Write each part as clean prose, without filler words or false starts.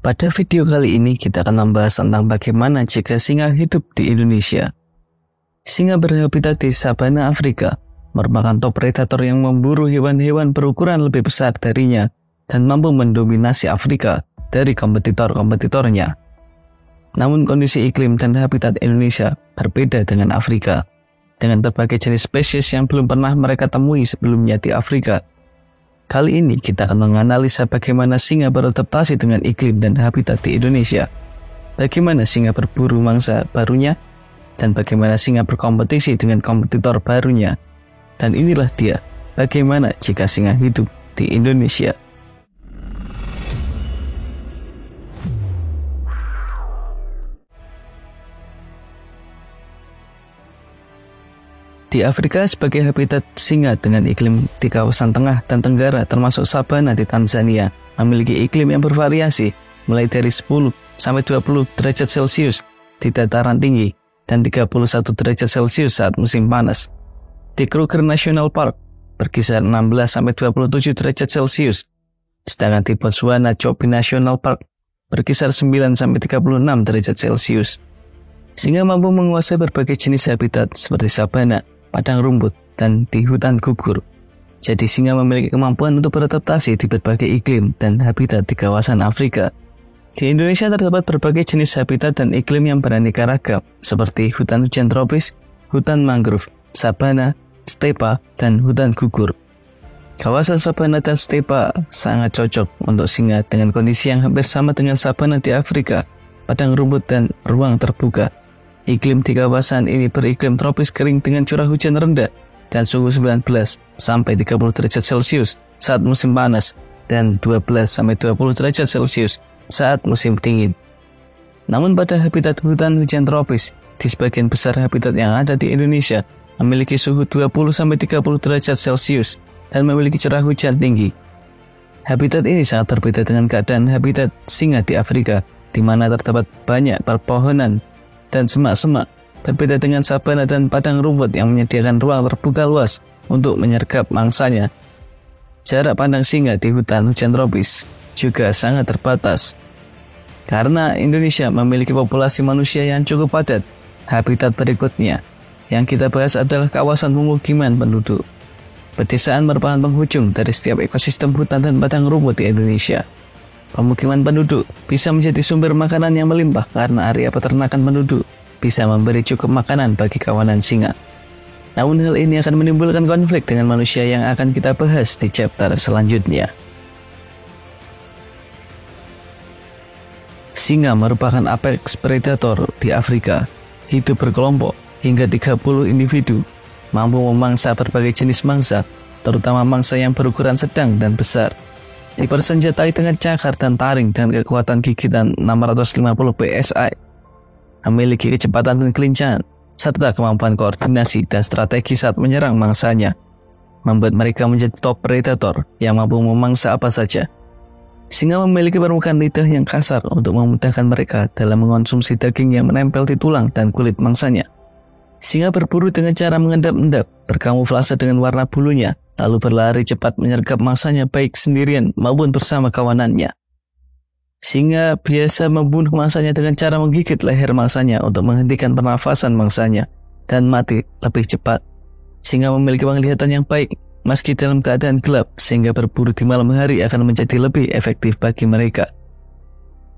Pada video kali ini kita akan membahas tentang bagaimana jika singa hidup di Indonesia. Singa berhabitat di savana Afrika, merupakan top predator yang memburu hewan-hewan berukuran lebih besar darinya dan mampu mendominasi Afrika dari kompetitor-kompetitornya. Namun kondisi iklim dan habitat Indonesia berbeda dengan Afrika, dengan berbagai jenis spesies yang belum pernah mereka temui sebelumnya di Afrika. Kali ini kita akan menganalisa bagaimana singa beradaptasi dengan iklim dan habitat di Indonesia, bagaimana singa berburu mangsa barunya, dan bagaimana singa berkompetisi dengan kompetitor barunya. Dan inilah dia, bagaimana jika singa hidup di Indonesia. Di Afrika sebagai habitat singa dengan iklim di kawasan tengah dan tenggara termasuk savana di Tanzania memiliki iklim yang bervariasi mulai dari 10 sampai 20 derajat Celcius di dataran tinggi dan 31 derajat Celcius saat musim panas. Di Kruger National Park berkisar 16 sampai 27 derajat Celcius, sedangkan di Botswana Chobe National Park berkisar 9 sampai 36 derajat Celcius. Singa mampu menguasai berbagai jenis habitat seperti savana, padang rumput, dan di hutan gugur. Jadi singa memiliki kemampuan untuk beradaptasi di berbagai iklim dan habitat di kawasan Afrika. Di Indonesia terdapat berbagai jenis habitat dan iklim yang beraneka ragam, seperti hutan hujan tropis, hutan mangrove, savana, stepa, dan hutan gugur. Kawasan savana dan stepa sangat cocok untuk singa dengan kondisi yang hampir sama dengan savana di Afrika, padang rumput, dan ruang terbuka. Iklim di kawasan ini beriklim tropis kering dengan curah hujan rendah dan suhu 19 sampai 30 derajat Celcius saat musim panas dan 12 sampai 20 derajat Celcius saat musim dingin. Namun pada habitat hutan hujan tropis, di sebagian besar habitat yang ada di Indonesia memiliki suhu 20 sampai 30 derajat Celcius dan memiliki curah hujan tinggi. Habitat ini sangat berbeda dengan keadaan habitat singa di Afrika, di mana terdapat banyak perpohonan dan semak-semak, berbeda dengan savana dan padang rumput yang menyediakan ruang terbuka luas untuk menyergap mangsanya. Jarak pandang singa di hutan hujan tropis juga sangat terbatas. Karena Indonesia memiliki populasi manusia yang cukup padat, habitat berikutnya yang kita bahas adalah kawasan pemukiman penduduk. Pedesaan merupakan penghujung dari setiap ekosistem hutan dan padang rumput di Indonesia. Pemukiman penduduk bisa menjadi sumber makanan yang melimpah karena area peternakan penduduk bisa memberi cukup makanan bagi kawanan singa. Namun hal ini akan menimbulkan konflik dengan manusia yang akan kita bahas di chapter selanjutnya. Singa merupakan apex predator di Afrika, hidup berkelompok hingga 30 individu, mampu memangsa berbagai jenis mangsa, terutama mangsa yang berukuran sedang dan besar. Dipersenjatai dengan cakar dan taring dengan kekuatan gigitan 650 psi, memiliki kecepatan dan kelincahan, serta kemampuan koordinasi dan strategi saat menyerang mangsanya, membuat mereka menjadi top predator yang mampu memangsa apa saja. Singa memiliki permukaan lidah yang kasar untuk memudahkan mereka dalam mengonsumsi daging yang menempel di tulang dan kulit mangsanya. Singa berburu dengan cara mengendap-endap, berkamuflase dengan warna bulunya, lalu berlari cepat menyergap mangsanya baik sendirian maupun bersama kawanannya. Singa biasa membunuh mangsanya dengan cara menggigit leher mangsanya untuk menghentikan pernafasan mangsanya dan mati lebih cepat. Singa memiliki penglihatan yang baik meski dalam keadaan gelap, sehingga berburu di malam hari akan menjadi lebih efektif bagi mereka.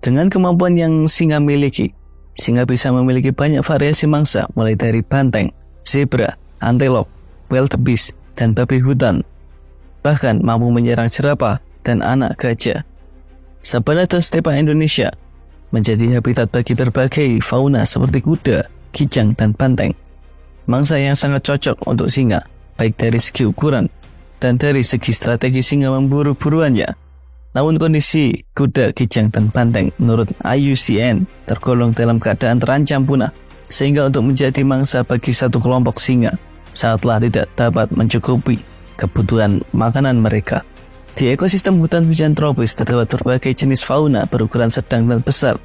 Dengan kemampuan yang singa miliki, singa bisa memiliki banyak variasi mangsa mulai dari banteng, zebra, antelop, wildebeest, dan babi hutan. Bahkan mampu menyerang jerapah dan anak gajah. Savana dan stepa Indonesia menjadi habitat bagi berbagai fauna seperti kuda, kijang, dan banteng. Mangsa yang sangat cocok untuk singa, baik dari segi ukuran dan dari segi strategi singa memburu buruannya. Namun kondisi kuda, kijang, dan banteng menurut IUCN tergolong dalam keadaan terancam punah, sehingga untuk menjadi mangsa bagi satu kelompok singa sangatlah tidak dapat mencukupi kebutuhan makanan mereka. Di ekosistem hutan hujan tropis terdapat berbagai jenis fauna berukuran sedang dan besar,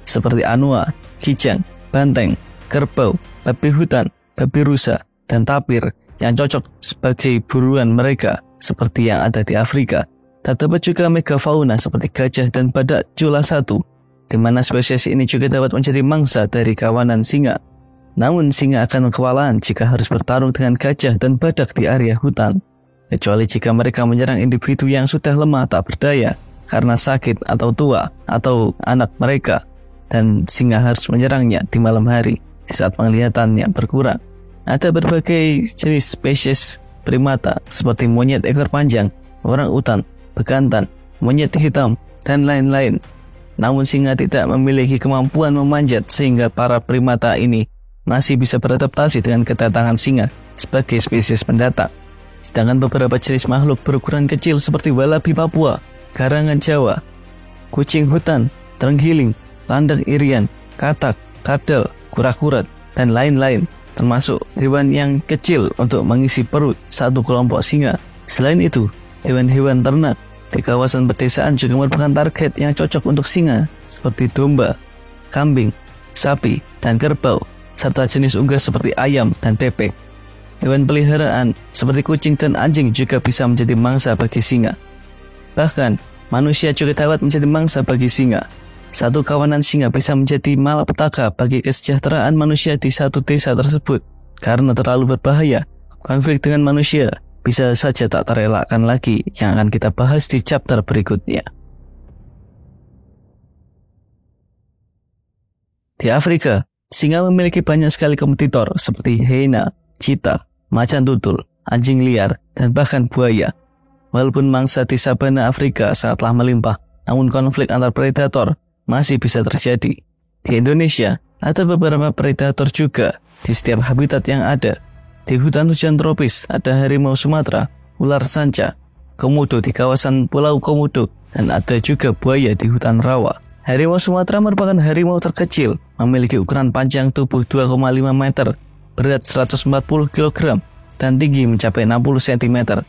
seperti anoa, kijang, banteng, kerbau, babi hutan, babi rusa, dan tapir yang cocok sebagai buruan mereka seperti yang ada di Afrika. Terdapat juga megafauna seperti gajah dan badak jula 1 di mana spesies ini juga dapat menjadi mangsa dari kawanan singa. Namun singa akan kewalahan jika harus bertarung dengan gajah dan badak di area hutan, kecuali jika mereka menyerang individu yang sudah lemah tak berdaya karena sakit atau tua atau anak mereka, dan singa harus menyerangnya di malam hari di saat penglihatannya berkurang. Ada berbagai jenis spesies primata seperti monyet ekor panjang, orangutan, bekantan, monyet hitam, dan lain-lain. Namun singa tidak memiliki kemampuan memanjat sehingga para primata ini masih bisa beradaptasi dengan kedatangan singa sebagai spesies pendatang. Sedangkan beberapa jenis makhluk berukuran kecil seperti walabi Papua, garangan Jawa, kucing hutan, terenggiling, landak irian, katak, kadal, kura-kura, dan lain-lain, termasuk hewan yang kecil untuk mengisi perut satu kelompok singa. Selain itu, hewan-hewan ternak di kawasan pedesaan juga merupakan target yang cocok untuk singa, seperti domba, kambing, sapi, dan kerbau, serta jenis unggas seperti ayam dan bebek. Hewan peliharaan seperti kucing dan anjing juga bisa menjadi mangsa bagi singa. Bahkan, manusia juga dapat menjadi mangsa bagi singa. Satu kawanan singa bisa menjadi malapetaka bagi kesejahteraan manusia di satu desa tersebut. Karena terlalu berbahaya, konflik dengan manusia bisa saja tak terelakkan lagi, yang akan kita bahas di chapter berikutnya. Di Afrika, singa memiliki banyak sekali kompetitor seperti hyena, cheetah, macan tutul, anjing liar, dan bahkan buaya. Walaupun mangsa di sabana Afrika sangatlah melimpah, namun konflik antar predator masih bisa terjadi. Di Indonesia, ada beberapa predator juga di setiap habitat yang ada. Di hutan hujan tropis ada harimau Sumatera, ular sanca, komodo di kawasan Pulau Komodo, dan ada juga buaya di hutan rawa. Harimau Sumatera merupakan harimau terkecil, memiliki ukuran panjang tubuh 2,5 meter, berat 140 kg, dan tinggi mencapai 60 cm.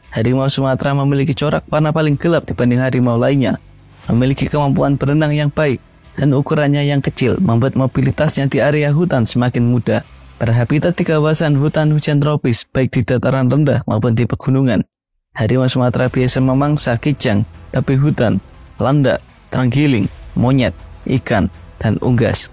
Harimau Sumatera memiliki corak warna paling gelap dibanding harimau lainnya, memiliki kemampuan berenang yang baik, dan ukurannya yang kecil membuat mobilitasnya di area hutan semakin mudah. Berhabitat di kawasan hutan hujan tropis, baik di dataran rendah maupun di pegunungan. Harimau Sumatera biasa memangsa kijang, babi hutan, landak, terenggiling, monyet, ikan, dan unggas.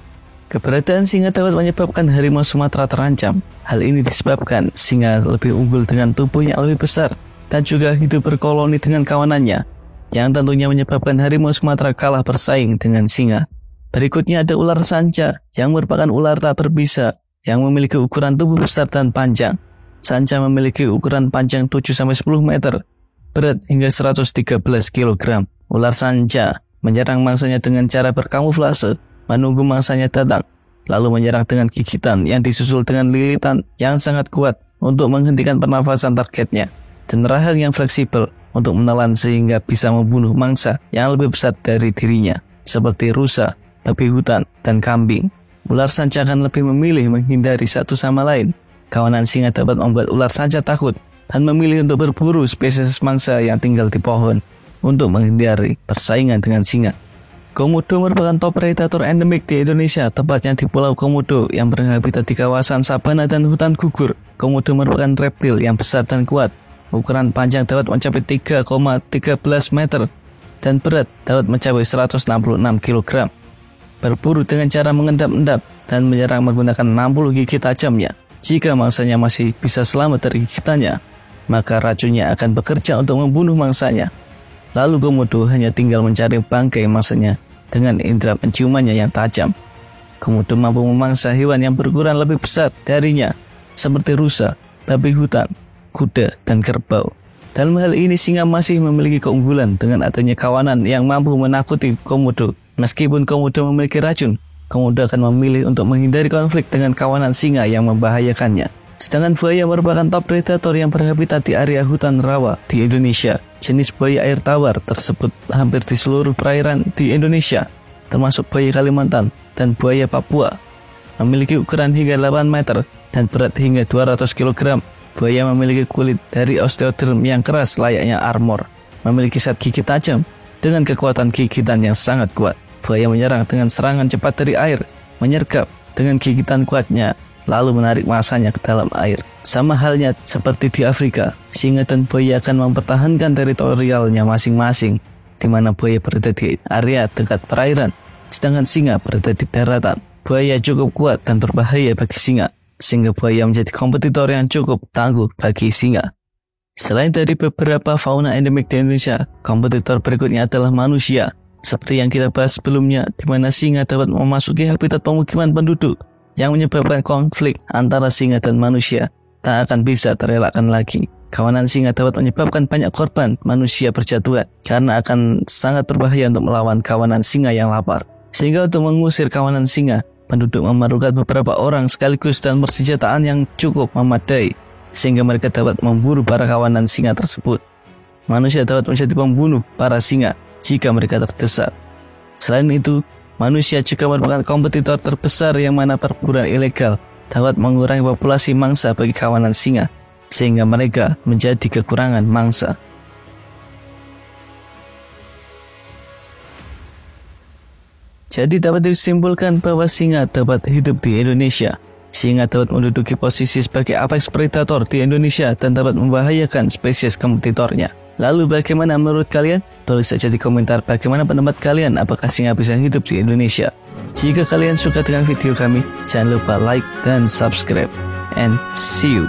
Keberadaan singa dapat menyebabkan harimau Sumatera terancam. Hal ini disebabkan singa lebih unggul dengan tubuh yang lebih besar dan juga hidup berkoloni dengan kawanannya, yang tentunya menyebabkan harimau Sumatera kalah bersaing dengan singa. Berikutnya ada ular sanca, yang merupakan ular tak berbisa yang memiliki ukuran tubuh besar dan panjang. Sanca memiliki ukuran panjang 7-10 meter, berat hingga 113 kg. Ular sanca menyerang mangsanya dengan cara berkamuflase, menunggu mangsanya datang, lalu menyerang dengan gigitan yang disusul dengan lilitan yang sangat kuat untuk menghentikan pernafasan targetnya, dan rahang yang fleksibel untuk menelan sehingga bisa membunuh mangsa yang lebih besar dari dirinya, seperti rusa, babi hutan, dan kambing. Ular sanca akan lebih memilih menghindari satu sama lain. Kawanan singa dapat membuat ular sanca takut dan memilih untuk berburu spesies mangsa yang tinggal di pohon untuk menghindari persaingan dengan singa. Komodo merupakan top predator endemik di Indonesia, tepatnya di Pulau Komodo yang berhabitat di kawasan sabana dan hutan gugur. Komodo merupakan reptil yang besar dan kuat. Ukuran panjang dapat mencapai 3,13 meter dan berat dapat mencapai 166 kg. Berburu dengan cara mengendap-endap dan menyerang menggunakan 60 gigi tajamnya. Jika mangsanya masih bisa selamat dari gigitannya, maka racunnya akan bekerja untuk membunuh mangsanya. Lalu Komodo hanya tinggal mencari bangkai mangsanya dengan indera penciumannya yang tajam. Komodo mampu memangsa hewan yang berukuran lebih besar darinya, seperti rusa, babi hutan, kuda, dan kerbau. Dalam hal ini singa masih memiliki keunggulan dengan adanya kawanan yang mampu menakuti Komodo. Meskipun Komodo memiliki racun, Komodo akan memilih untuk menghindari konflik dengan kawanan singa yang membahayakannya. Sedangkan buaya merupakan top predator yang berhabitat di area hutan rawa di Indonesia. Jenis buaya air tawar tersebut hampir di seluruh perairan di Indonesia, termasuk buaya Kalimantan dan buaya Papua. Memiliki ukuran hingga 8 meter dan berat hingga 200 kg. Buaya memiliki kulit dari osteoderm yang keras layaknya armor, memiliki zat gigi tajam dengan kekuatan gigitan yang sangat kuat. Buaya menyerang dengan serangan cepat dari air, menyergap dengan gigitan kuatnya, lalu menarik mangsanya ke dalam air. Sama halnya seperti di Afrika, singa dan buaya akan mempertahankan teritorialnya masing-masing, di mana buaya berada di area dekat perairan sedangkan singa berada di daratan. Buaya cukup kuat dan berbahaya bagi singa, sehingga buaya menjadi kompetitor yang cukup tangguh bagi singa. Selain dari beberapa fauna endemik di Indonesia, kompetitor berikutnya adalah manusia. Seperti yang kita bahas sebelumnya, di mana singa dapat memasuki habitat pemukiman penduduk, yang menyebabkan konflik antara singa dan manusia tak akan bisa terelakkan lagi. Kawanan singa dapat menyebabkan banyak korban manusia berjatuhan karena akan sangat berbahaya untuk melawan kawanan singa yang lapar. Sehingga untuk mengusir kawanan singa, penduduk memerlukan beberapa orang sekaligus dan persenjataan yang cukup memadai, sehingga mereka dapat memburu para kawanan singa tersebut. Manusia dapat menjadi pembunuh para singa jika mereka terdesak. Selain itu, manusia juga merupakan kompetitor terbesar yang mana perburuan ilegal dapat mengurangi populasi mangsa bagi kawanan singa, sehingga mereka menjadi kekurangan mangsa. Jadi dapat disimpulkan bahwa singa dapat hidup di Indonesia. Singa dapat menduduki posisi sebagai apex predator di Indonesia dan dapat membahayakan spesies kompetitornya. Lalu bagaimana menurut kalian? Tulis saja di komentar bagaimana pendapat kalian, apakah singa bisa hidup di Indonesia. Jika kalian suka dengan video kami, jangan lupa like dan subscribe. And see you.